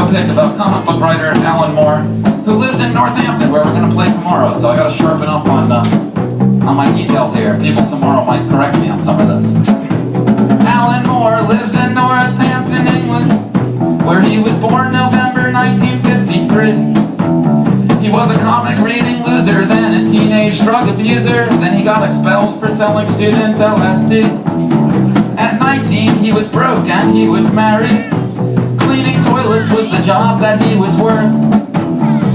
biopic about comic book writer Alan Moore, who lives in Northampton, where we're going to play tomorrow. So I got to sharpen up on my details here. People tomorrow might correct me on some of this. Alan Moore lives in Northampton, England, where he was born November 1953. He was a comic reading loser, then a teenage drug abuser, then he got expelled for selling students LSD. At 19 he was broke and he was married. Cleaning toilets was the job that he was worth.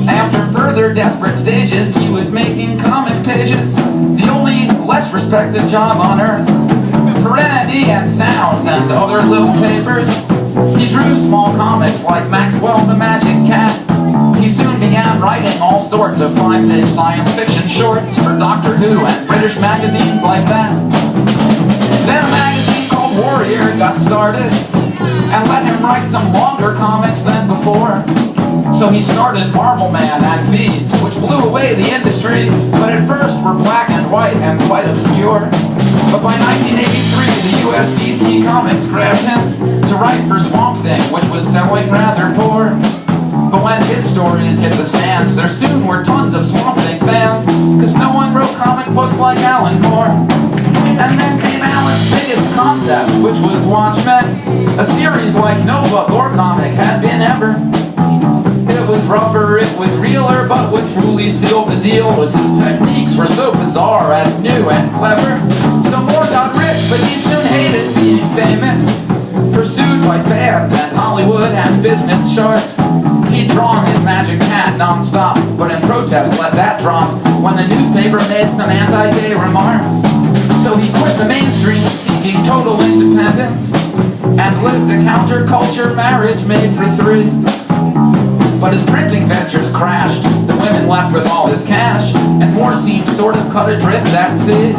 After further desperate stages, he was making comic pages, the only less respected job on earth. For NME and Sounds and other little papers, he drew small comics like Maxwell the Magic Cat. He soon began writing all sorts of 5-page science fiction shorts for Doctor Who and British magazines like that. Then a magazine called Warrior got started and let him write some longer comics than before. So he started Marvel Man and V, which blew away the industry, but at first were black and white and quite obscure. But by 1983, the US DC Comics grabbed him to write for Swamp Thing, which was selling rather poor. But when his stories hit the stands, there soon were tons of Swamp Thing fans, cause no one wrote comic books like Alan Moore. And then came Alan's biggest concept, which was Watchmen, a series like no book or comic had been ever. It was rougher, it was realer, but what truly sealed the deal was his techniques were so bizarre and new and clever. So Moore got rich, but he soon hated being famous, pursued by fans and Hollywood and business sharks. He'd drawn his magic cat non-stop, but in protest let that drop when the newspaper made some anti-gay remarks. So he quit the mainstream, seeking total independence, and lived a counterculture marriage made for three. But his printing ventures crashed, the women left with all his cash, and Moore seemed sort of cut adrift at sea.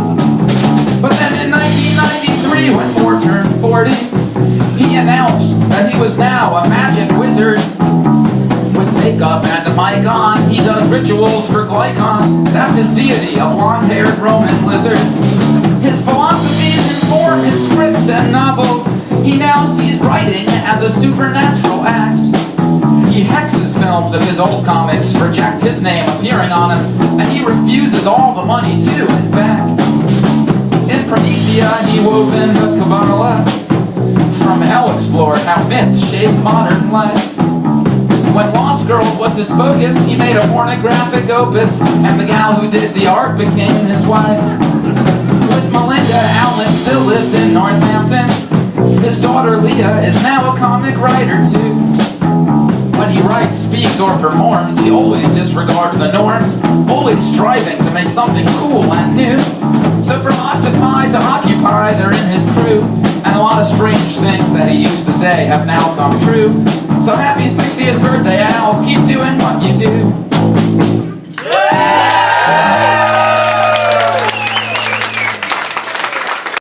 But then in 1993, when Moore turned 40, he announced that he was now a magic wizard. With makeup and a mic on, he does rituals for Glycon. That's his deity, a blonde-haired Roman lizard. His philosophies inform his scripts and novels. He now sees writing as a supernatural act. He hexes films of his old comics, rejects his name appearing on them, and he refuses all the money too, in fact. In Promethea, he wove in the Kabbalah. From hell explored how myths shape modern life. When Lost Girls was his focus, he made a pornographic opus, and the gal who did the art became his wife. With Melinda, Alan still lives in Northampton. His daughter Leah is now a comic writer too. When he writes, speaks, or performs, he always disregards the norms, always striving to make something cool and new. So from octopi to occupy, they're in his crew, and a lot of strange things that he used to say have now come true. So happy 60th birthday, Al, keep doing what you do.